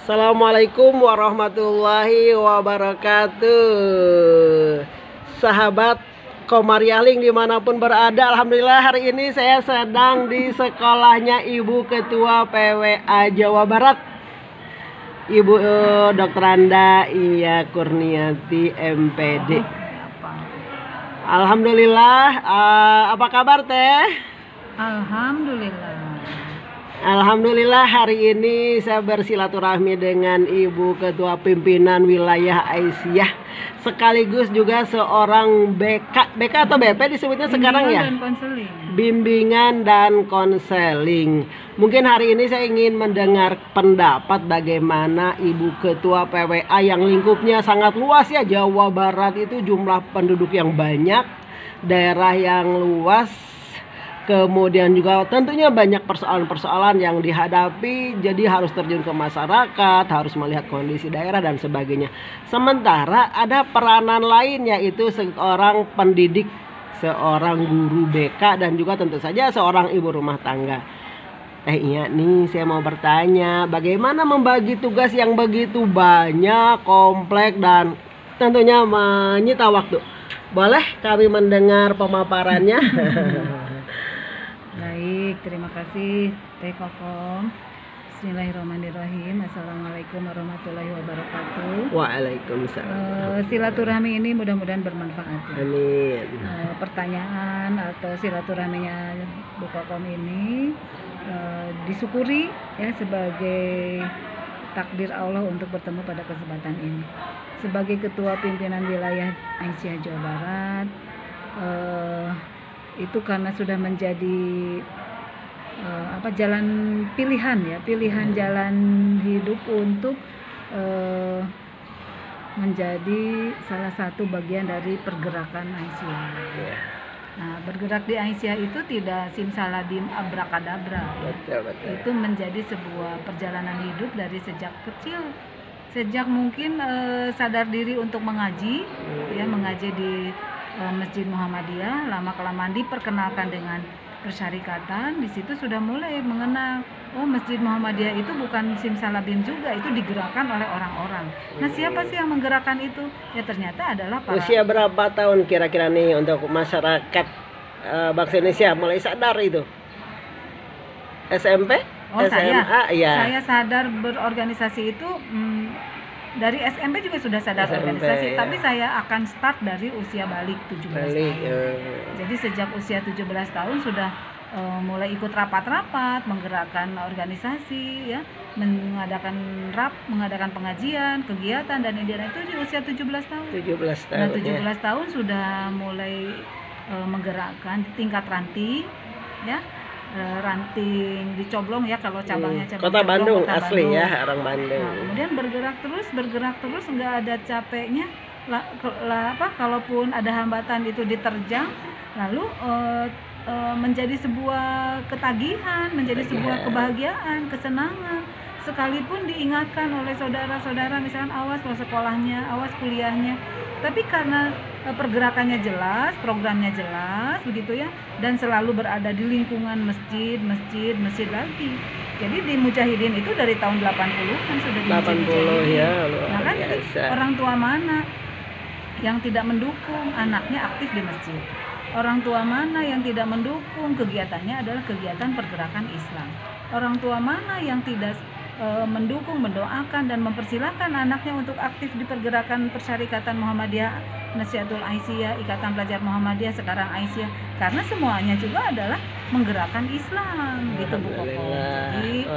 Assalamualaikum warahmatullahi wabarakatuh. Sahabat Komarialing dimanapun berada, alhamdulillah hari ini saya sedang di sekolahnya Ibu Ketua PWA Jawa Barat, Ibu Dr. Anda Iya Kurniati MPD. Alhamdulillah, apa kabar Teh? Alhamdulillah hari ini saya bersilaturahmi dengan Ibu Ketua Pimpinan Wilayah Aisyah, sekaligus juga seorang BK atau BP disebutnya sekarang ya? Bimbingan dan konseling. Mungkin hari ini saya ingin mendengar pendapat bagaimana Ibu Ketua PWA yang lingkupnya sangat luas ya, Jawa Barat itu jumlah penduduk yang banyak, daerah yang luas. Kemudian juga tentunya banyak persoalan-persoalan yang dihadapi, jadi harus terjun ke masyarakat, harus melihat kondisi daerah dan sebagainya. Sementara ada peranan lain, yaitu seorang pendidik, seorang guru BK, dan juga tentu saja seorang ibu rumah tangga. Iya nih, saya mau bertanya, bagaimana membagi tugas yang begitu banyak, kompleks, dan tentunya menyita waktu? Boleh kami mendengar pemaparannya? Baik, terima kasih Teh Kokom. Bismillahirrahmanirrahim. Assalamualaikum warahmatullahi wabarakatuh. Waalaikumsalam. Silaturahmi ini mudah-mudahan bermanfaat. Amin. Pertanyaan atau silaturahminya Bu Kokom ini disyukuri ya sebagai takdir Allah untuk bertemu pada kesempatan ini. Sebagai Ketua Pimpinan Wilayah Aisyah Jawa Barat, itu karena sudah menjadi jalan pilihan ya, pilihan jalan hidup untuk menjadi salah satu bagian dari pergerakan Aisyah. Nah, bergerak di Aisyah itu tidak simsalabim abrakadabra. Betul. Itu menjadi sebuah perjalanan hidup dari sejak kecil, sejak mungkin sadar diri untuk mengaji, ya mengaji di Masjid Muhammadiyah, lama-kelamaan diperkenalkan dengan persyarikatan. Di situ sudah mulai mengenal, oh Masjid Muhammadiyah itu bukan simsalabim juga, itu digerakkan oleh orang-orang. Nah, siapa sih yang menggerakkan itu? Ya ternyata adalah para... Usia berapa tahun kira-kira nih untuk masyarakat bangsa Indonesia mulai sadar itu? SMP? Oh, SMA? Saya sadar berorganisasi itu dari SMP juga sudah sadar organisasi, tapi saya akan start dari usia balik 17 tahun. Jadi sejak usia 17 tahun sudah mulai ikut rapat-rapat, menggerakkan organisasi, ya, mengadakan pengajian, kegiatan dan itu di usia 17 tahun. 17 tahun. Nah, 17 tahun sudah mulai menggerakkan tingkat ranting, ya. Ranting di Coblong ya, kalau cabangnya Kota Bandung, Kota asli Bandung. ya orang Bandung. Nah, kemudian bergerak terus nggak ada capeknya. Kalaupun ada hambatan itu diterjang, lalu menjadi sebuah ketagihan, menjadi sebuah kebahagiaan, kesenangan. Sekalipun diingatkan oleh saudara-saudara, misalkan awas lo sekolahnya, awas kuliahnya, tapi karena pergerakannya jelas, programnya jelas, begitu ya, dan selalu berada di lingkungan masjid lagi. Jadi di Mujahidin itu dari tahun 80-an sudah di 80 ya, nah kan biasa. Orang tua mana yang tidak mendukung anaknya aktif di masjid? Orang tua mana yang tidak mendukung kegiatannya adalah kegiatan pergerakan Islam? Orang tua mana yang tidak mendukung, mendoakan dan mempersilahkan anaknya untuk aktif di pergerakan persyarikatan Muhammadiyah, Nasihatul Aisyah, Ikatan Pelajar Muhammadiyah, sekarang Aisyah, karena semuanya juga adalah menggerakkan Islam, gitu Bu Koko. Jadi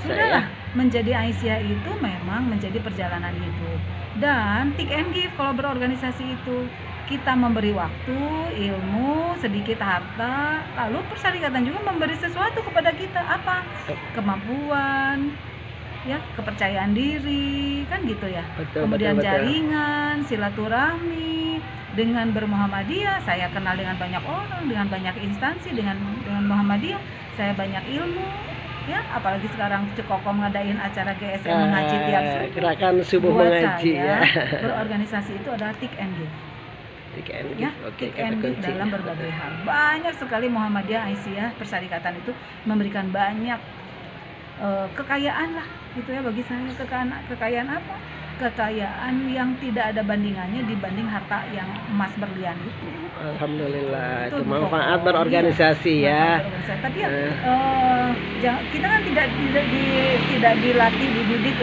sudahlah ya. Menjadi Aisyah itu memang menjadi perjalanan hidup, dan take and give kalau berorganisasi itu. Kita memberi waktu, ilmu, sedikit harta, lalu persyarikatan juga memberi sesuatu kepada kita, apa? Kemampuan, ya, kepercayaan diri, kan gitu ya. Kemudian jaringan, silaturahmi. Dengan bermuhammadiyah saya kenal dengan banyak orang, dengan banyak instansi, dengan Muhammadiyah saya banyak ilmu, ya, apalagi sekarang Kokom ngadain acara GSM mengaji tiap subuh. Gerakan subuh mengaji ya. Berorganisasi itu adalah take and give. Take and give dalam berbagai hal. Banyak sekali Muhammadiyah Aisyah persyarikatan itu memberikan banyak kekayaan lah gitu ya bagi saya. Kekayaan apa? Kekayaan yang tidak ada bandingannya dibanding harta yang emas berlian itu. Alhamdulillah, itu Itu manfaat pokok. berorganisasi Iya, ya. manfaat berorganisasi. Tapi ya kita kan tidak dilatih, dididik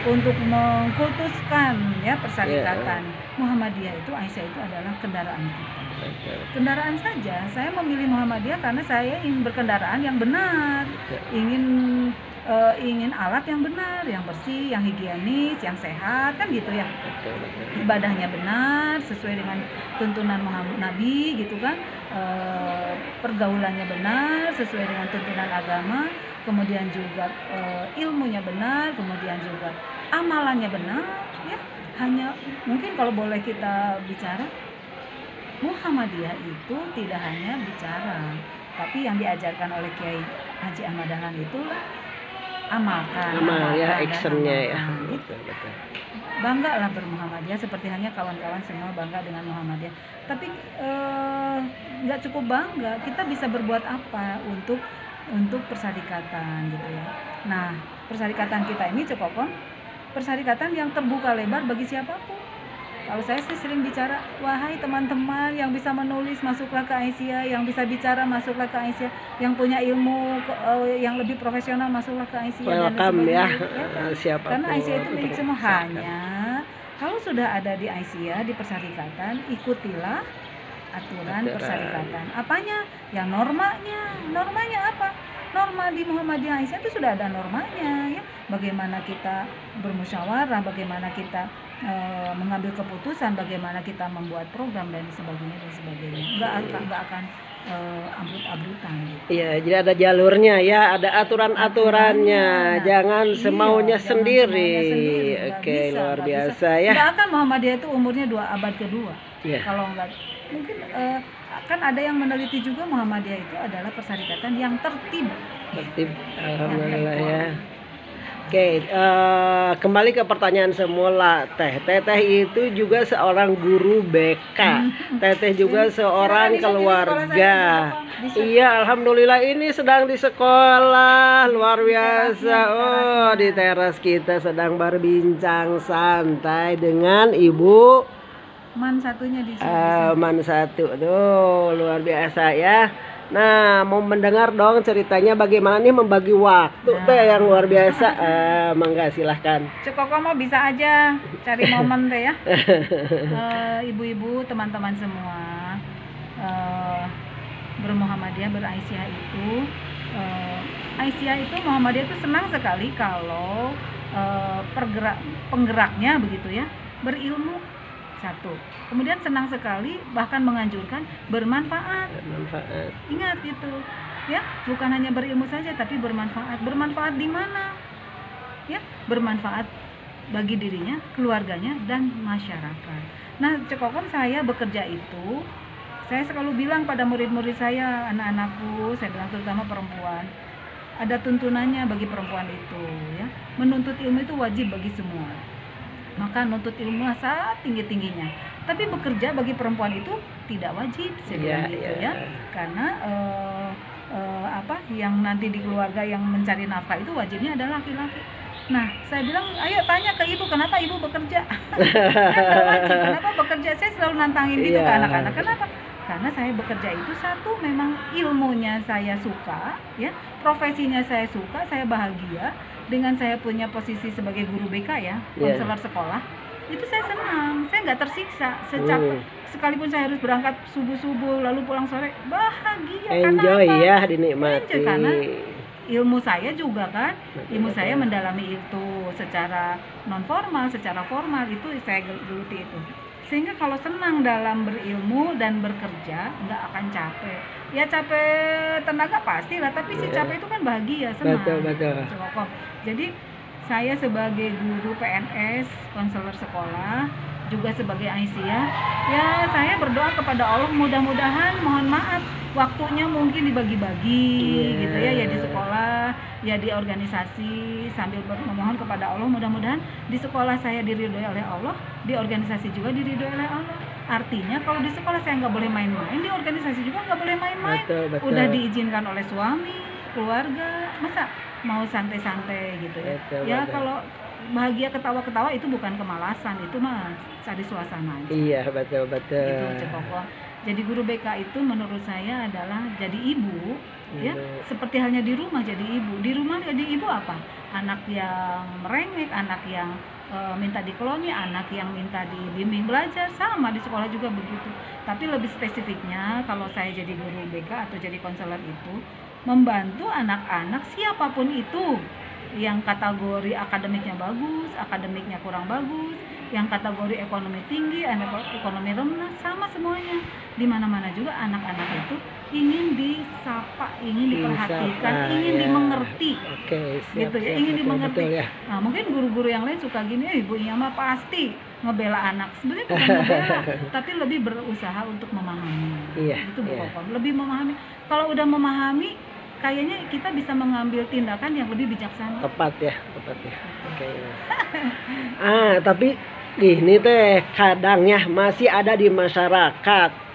untuk mengkultuskan ya persyarikatan. Muhammadiyah itu, Aisyah itu adalah kendaraan kita. Kendaraan saja. Saya memilih Muhammadiyah karena saya ingin berkendaraan yang benar, ingin alat yang benar, yang bersih, yang higienis, yang sehat, kan gitu ya. Ibadahnya benar sesuai dengan tuntunan Muhammad Nabi gitu kan. Pergaulannya benar sesuai dengan tuntunan agama, kemudian juga ilmunya benar, kemudian juga amalannya benar ya. Hanya mungkin kalau boleh kita bicara, Muhammadiyah itu tidak hanya bicara, tapi yang diajarkan oleh Kiai Haji Ahmad Dahlan itulah amalkan ya, dan actionnya ya. amalkan. Betul. Bangga lah bermuhammadiyah, seperti hanya kawan-kawan semua bangga dengan Muhammadiyah. Tapi nggak cukup bangga, kita bisa berbuat apa untuk persyarikatan gitu ya. Nah, persyarikatan kita ini cukup persyarikatan yang terbuka lebar bagi siapapun. Kalau saya sih sering bicara, wahai teman-teman yang bisa menulis masuklah ke Aisyah, yang bisa bicara masuklah ke Aisyah, yang punya ilmu yang lebih profesional masuklah ke Aisyah. Welcome dan ya, kan? siapapun. Karena Aisyah itu milik semua. Hanya kalau sudah ada di Aisyah, di persyarikatan, ikutilah aturan persyarikatan. Apanya? Ya normanya apa? Norma di Muhammadiyah Aisyah itu sudah ada normanya ya. Bagaimana kita bermusyawarah, bagaimana kita mengambil keputusan, bagaimana kita membuat program dan sebagainya. Nggak akan abrut-abrutan gitu. Iya, jadi ada jalurnya ya, ada aturan-aturannya. Jangan semaunya sendiri. Oke, luar biasa ya. Nggak akan Muhammadiyah itu umurnya 2 abad kedua. Iya. Kalau nggak, mungkin kan ada yang meneliti juga Muhammadiyah itu adalah persyarikatan yang tertib. Alhamdulillah ya. Oke, kembali ke pertanyaan semula. Teteh itu juga seorang guru BK. Teteh juga seorang keluarga. Iya, alhamdulillah ini sedang di sekolah, luar biasa. Oh, di teras kita sedang berbincang santai dengan Ibu Man satunya di sini. Man satu tuh, luar biasa ya. Nah, mau mendengar dong ceritanya bagaimana nih membagi waktu teh yang luar biasa. Mangga silahkan. Cekoko mau bisa aja cari momen teh ya. Ibu-ibu, teman-teman semua, bermuhammadiyah, beraisyah itu, Aisyah itu Muhammadiyah itu senang sekali kalau penggeraknya begitu ya, berilmu. Satu. Kemudian senang sekali bahkan menganjurkan bermanfaat. Ingat itu. Ya, bukan hanya berilmu saja tapi bermanfaat. Bermanfaat di mana? Ya, bermanfaat bagi dirinya, keluarganya dan masyarakat. Nah, Cekokom saya bekerja itu, saya selalu bilang pada murid-murid saya, anak-anakku, saya bilang terutama perempuan, ada tuntunannya bagi perempuan itu ya. Menuntut ilmu itu wajib bagi semua. Maka nuntut ilmu saat tinggi-tingginya. Tapi bekerja bagi perempuan itu tidak wajib, saya bilang gitu ya. Karena yang nanti di keluarga yang mencari nafkah itu wajibnya adalah laki-laki. Nah, saya bilang, ayo tanya ke ibu, kenapa ibu bekerja? Kan wajib, kenapa bekerja? Saya selalu nantangin gitu ke anak-anak. Kenapa? Karena saya bekerja itu satu, memang ilmunya saya suka, ya, profesinya saya suka, saya bahagia. Dengan saya punya posisi sebagai guru BK ya, konselor sekolah, itu saya senang, saya nggak tersiksa, sekalipun saya harus berangkat subuh-subuh lalu pulang sore, bahagia. Enjoy karena ya, dinikmati. Enjoy, karena ilmu saya juga kan, ilmu saya mendalami itu secara non formal, secara formal itu saya geluti itu. Sehingga kalau senang dalam berilmu dan bekerja, nggak akan capek. Ya capek tenaga pastilah, tapi si capek itu kan bahagia, senang. Betul. Jadi saya sebagai guru PNS, konselor sekolah, juga sebagai Aisyah, ya saya berdoa kepada Allah mudah-mudahan, mohon maaf, waktunya mungkin dibagi-bagi gitu ya di sekolah, ya di organisasi, sambil memohon kepada Allah mudah-mudahan di sekolah saya diridhoi oleh Allah, di organisasi juga diridhoi oleh Allah. Artinya kalau di sekolah saya nggak boleh main-main, di organisasi juga nggak boleh main-main. Udah diizinkan oleh suami, keluarga, masa mau santai-santai gitu ya. Betul, Ya betul. kalau bahagia ketawa-ketawa itu bukan kemalasan, itu mah cari suasana aja. Iya, betul Gitu betul. Cek Koko. Jadi guru BK itu menurut saya adalah jadi ibu, ya Ibu. seperti halnya di rumah jadi ibu. Di rumah jadi ibu apa? Anak yang merengek, anak yang minta dikeloni, anak yang minta dibimbing belajar, sama di sekolah juga begitu. Tapi lebih spesifiknya kalau saya jadi guru BK atau jadi konselor itu membantu anak-anak siapapun itu yang kategori akademiknya bagus, akademiknya kurang bagus, yang kategori ekonomi tinggi, ekonomi rendah, sama semuanya. Di mana-mana juga anak-anak itu ingin disapa, ingin diperhatikan, Disapa, ingin ya. dimengerti. Oke, siap, Gitu ya, siap, ingin betul, dimengerti. betul ya. Nah, mungkin guru-guru yang lain suka gini, ibunya mah pasti ngebela anak. Sebenarnya bukan ngebela, tapi lebih berusaha untuk memahami. Iya, Itu Bu iya. Kokom, lebih memahami. Kalau udah memahami, kayaknya kita bisa mengambil tindakan yang lebih bijaksana. Tepat ya. Oke. Tapi gini teh, kadangnya masih ada di masyarakat.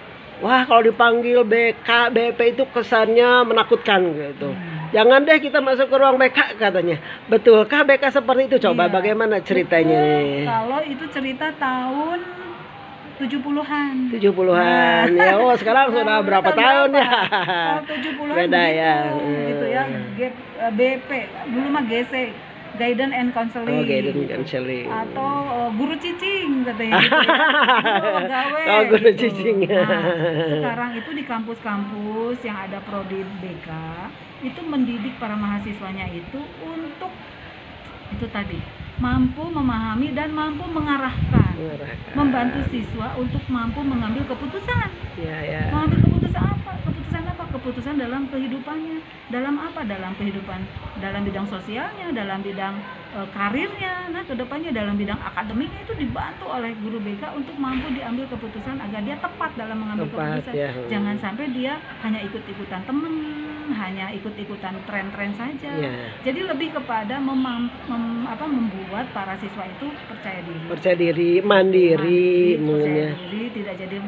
Wah, kalau dipanggil BK, BP itu kesannya menakutkan gitu. Jangan deh kita masuk ke ruang BK katanya. Betulkah BK seperti itu? Coba Iya, bagaimana ceritanya betul. nih? Kalau itu cerita tahun 70-an. 70-an. Ya, oh sekarang sudah Tahun berapa tahun ya? Tahun 70-an Beda begitu, ya. gitu ya. BP, dulu mah GC, Guidance and Counseling. Oke, dan gitu. counseling. Atau guru cicing katanya gitu ya. Guru pegawai. Oh, guru gitu. cicing. Nah, sekarang itu di kampus-kampus yang ada prodi BK itu mendidik para mahasiswanya itu untuk itu tadi mampu memahami dan mampu mengarahkan, membantu siswa untuk mampu mengambil keputusan. Ya. Mengambil keputusan apa? Keputusan dalam kehidupannya. Dalam apa? Dalam kehidupan, dalam bidang sosialnya, dalam bidang karirnya. Nah, kedepannya dalam bidang akademiknya itu dibantu oleh guru BK untuk mampu diambil keputusan agar dia tepat dalam mengambil keputusan. Ya. Jangan sampai dia hanya ikut-ikutan temen, hanya ikut-ikutan tren-tren saja. Ya. Jadi lebih kepada membuat para siswa itu percaya diri, mandiri, percaya diri, tidak jadi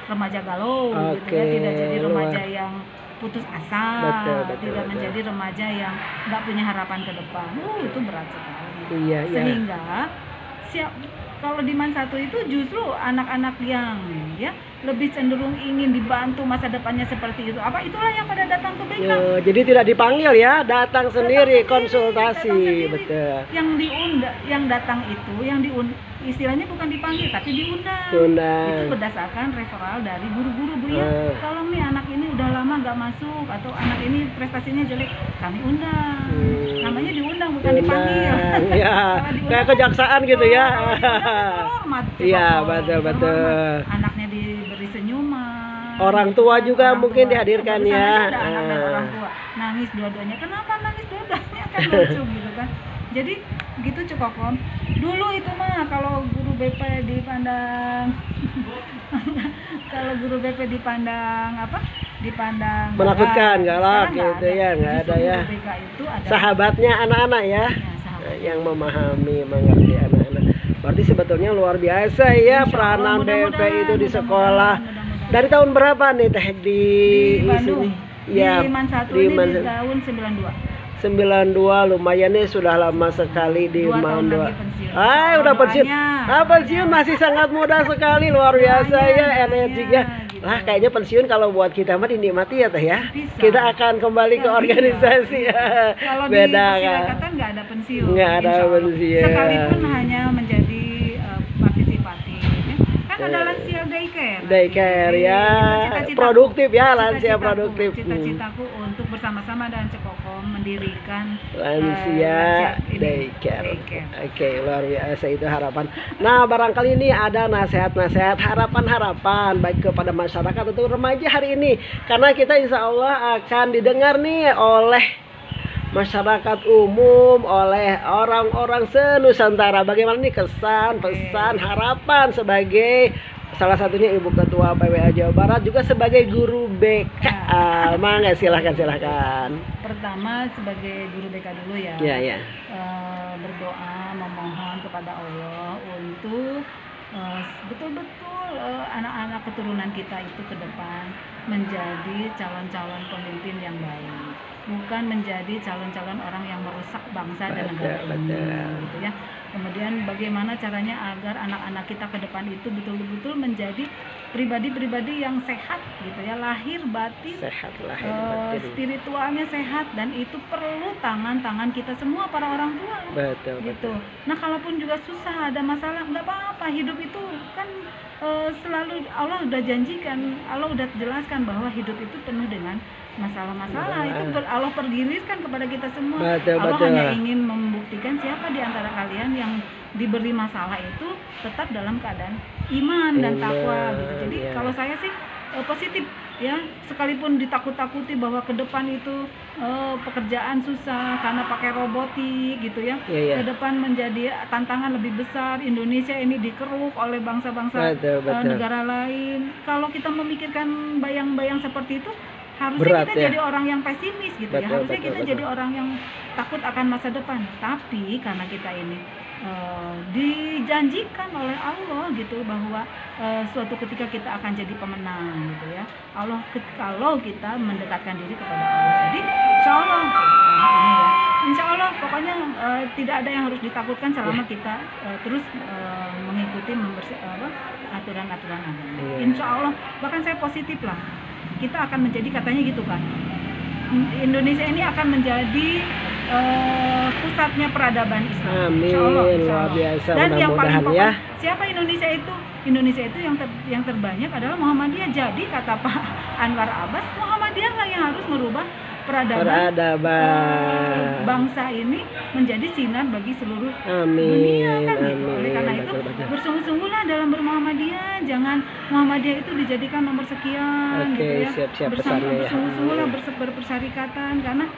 remaja galau, gitu ya, tidak jadi remaja yang putus asa, tidak menjadi remaja yang nggak punya harapan ke depan. Itu berat sekali. Iya. Sehingga kalau di Man 1 itu justru anak-anak yang ya lebih cenderung ingin dibantu masa depannya seperti itu. Itulah yang pada datang ke BK. Jadi tidak dipanggil ya, datang sendiri konsultasi, betul. Yang datang itu, istilahnya bukan dipanggil tapi diundang. Itu berdasarkan referral dari guru-guru Bu ya. Kalau nih anak ini udah lama nggak masuk atau anak ini prestasinya jelek, kami undang. Namanya diundang bukan dipanggil. Iya. Kayak kejaksaan gitu ya. Hormat. Iya, betul. Anaknya diberi senyuman. Orang tua juga mungkin dihadirkan ya. Anak dan orang tua nangis dua-duanya. Kenapa nangis dua-duanya? Kan lucu gitu kan. Jadi gitu Cek Kokom. Dulu itu mah kalau guru BP dipandang dipandang menakutkan, galak gitu ya, nggak ada ya. BK itu ada sahabatnya anak-anak ya, yang memahami, mengerti anak-anak. Berarti sebetulnya luar biasa ya peranan BP itu di sekolah. Dari tahun berapa nih teh di Bandung? Ya, di Man 1 ini di tahun 92. Lumayan nih, sudah lama sekali di Man 2. Udah pensiun. Pensiun masih sangat muda sekali, luar biasa ya energinya. Lah kayaknya pensiun kalau buat kita mah dinikmati ya teh ya. Kita akan kembali ke organisasi. Kalau beda di kan. Persilakatan nggak ada pensiun. Nggak ada pensiun. Sekalipun hanya menjadi partisipatif. Kan ada lansia daycare. Daycare ya. Produktif ya, lansia produktif. Cita-citaku untuk bersama-sama dan Cek Kokom mendirikan lansia daycare. Oke, luar biasa itu harapan. Nah, barangkali ini ada nasihat-nasihat, harapan-harapan baik kepada masyarakat atau remaja hari ini, karena kita insya Allah akan didengar nih oleh masyarakat umum, oleh orang-orang se-Nusantara. Bagaimana nih kesan, pesan, harapan sebagai salah satunya Ibu Ketua PWA Jawa Barat, juga sebagai guru BK. Mangga silahkan. Pertama sebagai guru BK dulu ya. Iya. Berdoa, memohon kepada Allah untuk betul-betul anak-anak keturunan kita itu ke depan menjadi calon-calon pemimpin yang baik, bukan menjadi calon-calon orang yang merusak bangsa dan negara ini, gitu ya. Kemudian bagaimana caranya agar anak-anak kita ke depan itu betul-betul menjadi pribadi-pribadi yang sehat, gitu ya, lahir batin, Sehat lahir batin. spiritualnya sehat, dan itu perlu tangan-tangan kita semua para orang tua. Betul, Gitu. betul. Nah, kalaupun juga susah, ada masalah, nggak apa-apa. Hidup itu kan selalu Allah udah janjikan, Allah udah jelaskan bahwa hidup itu penuh dengan masalah-masalah. Itu Allah pergilirkan kepada kita semua. Betul, Allah betul. hanya ingin membuktikan siapa di antara kalian yang diberi masalah itu tetap dalam keadaan iman dan takwa, gitu. Jadi Iya. kalau saya sih positif, ya, sekalipun ditakut-takuti bahwa ke depan itu pekerjaan susah karena pakai robotik, gitu ya. Iya, iya. Ke depan menjadi tantangan lebih besar, Indonesia ini dikeruk oleh bangsa-bangsa Betul, betul. negara lain. Kalau kita memikirkan bayang-bayang seperti itu, harusnya Berat, kita ya. jadi orang yang pesimis, gitu ya. Betul, Harusnya betul, kita betul. jadi orang yang takut akan masa depan. Tapi karena kita ini dijanjikan oleh Allah, gitu, bahwa suatu ketika kita akan jadi pemenang, gitu ya. Allah kalau kita mendekatkan diri kepada Allah. Jadi insya Allah ini ya, insya Allah pokoknya tidak ada yang harus ditakutkan selama kita terus mengikuti aturan-aturan agama. Iya. Insya Allah, bahkan saya positif lah, kita akan menjadi, katanya gitu kan, Indonesia ini akan menjadi pusatnya peradaban Islam. Amin, Insya Allah, insya luar Allah. biasa, Dan yang paling mudah-mudahan pokok, ya. siapa Indonesia itu? Indonesia itu yang terbanyak adalah Muhammadiyah. Jadi kata Pak Anwar Abbas, Muhammadiyah lah yang harus merubah peradaban bangsa ini menjadi sinar bagi seluruh dunia, Amin, kan, gitu. amin. Oleh karena itu Betul, betul. bersungguh-sungguhlah dalam bermuhammadiyah, jangan Muhammadiyah itu dijadikan nomor sekian, Oke, gitu ya. siap-siap pesannya ya. Bersungguh-sungguhlah berpersyarikatan, karena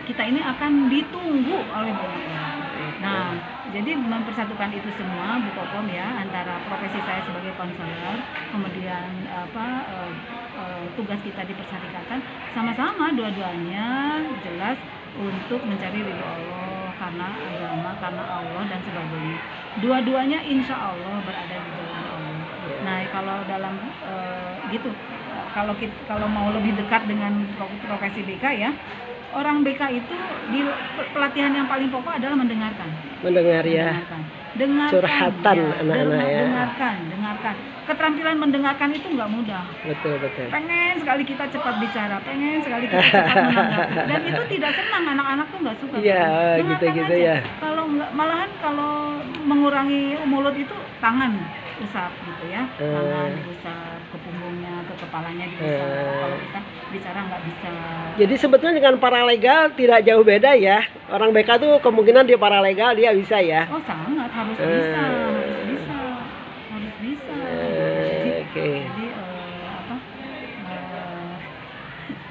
kita ini akan ditunggu oleh banyak orang. Nah, jadi mempersatukan itu semua, Bu Kokom, ya, antara profesi saya sebagai konselor, kemudian tugas kita di persyarikatan, sama-sama dua-duanya jelas untuk mencari ridho Allah, karena agama, karena Allah, dan sebagainya. Dua-duanya insya Allah berada di jalan Allah. Nah, kalau dalam gitu, kalau mau lebih dekat dengan profesi BK, ya, orang BK itu di pelatihan yang paling pokok adalah mendengarkan. Mendengar ya. Dengarkan, Curhatan anak-anak ya. Dengarkan. Keterampilan mendengarkan itu nggak mudah. Betul. Pengen sekali kita cepat bicara, pengen sekali kita cepat menanggapi. Dan itu tidak senang, anak-anak tuh nggak suka. Iya, Dengarkan gitu-gitu aja. ya. Kalau nggak, malahan kalau mengurangi mulut itu tangan usap, gitu ya. Tangan diusap, ke punggungnya, ke kepalanya diusap. Kalau kita bicara nggak bisa. Jadi sebetulnya dengan paralegal tidak jauh beda ya. Orang BK tuh kemungkinan dia paralegal dia bisa ya. Oh, sangat, harus bisa. Oke.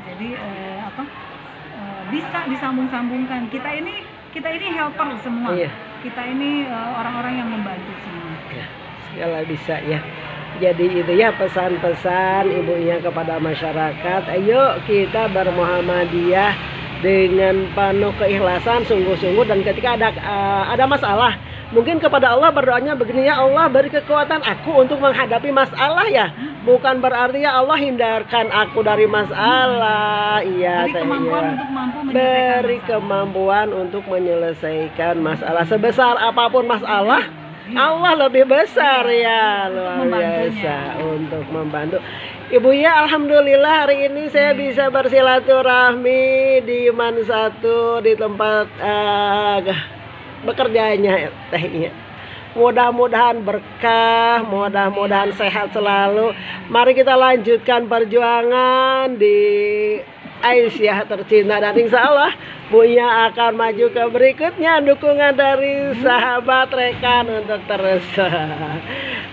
Jadi bisa disambung-sambungkan. Kita ini helper semua. Iya. Kita ini orang-orang yang membantu semua. Ya, segala bisa ya. Jadi itu ya pesan-pesan ibunya kepada masyarakat. Ayo kita bermuhammadiyah dengan penuh keikhlasan, sungguh-sungguh, dan ketika ada masalah, mungkin kepada Allah berdoanya begini, ya Allah beri kekuatan aku untuk menghadapi masalah ya. Bukan berarti ya Allah hindarkan aku dari masalah. Iya, Beri kemampuan untuk mampu menyelesaikan beri masalah. kemampuan untuk menyelesaikan masalah. Sebesar apapun masalah, Allah lebih besar ya, luar biasa untuk membantu. Ibu ya, alhamdulillah hari ini saya bisa bersilaturahmi di Man 1 di tempat bekerjanya tehnya. Mudah-mudahan berkah, mudah-mudahan sehat selalu. Mari kita lanjutkan perjuangan di Aisyah tercinta, dan insya Allah Buya akan maju ke berikutnya. Dukungan dari sahabat rekan untuk terus.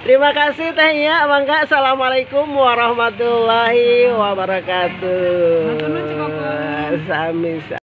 Terima kasih Teh ya. Bangga. Assalamualaikum warahmatullahi wabarakatuh. Matur nuwun, Cik Kokom. Sami.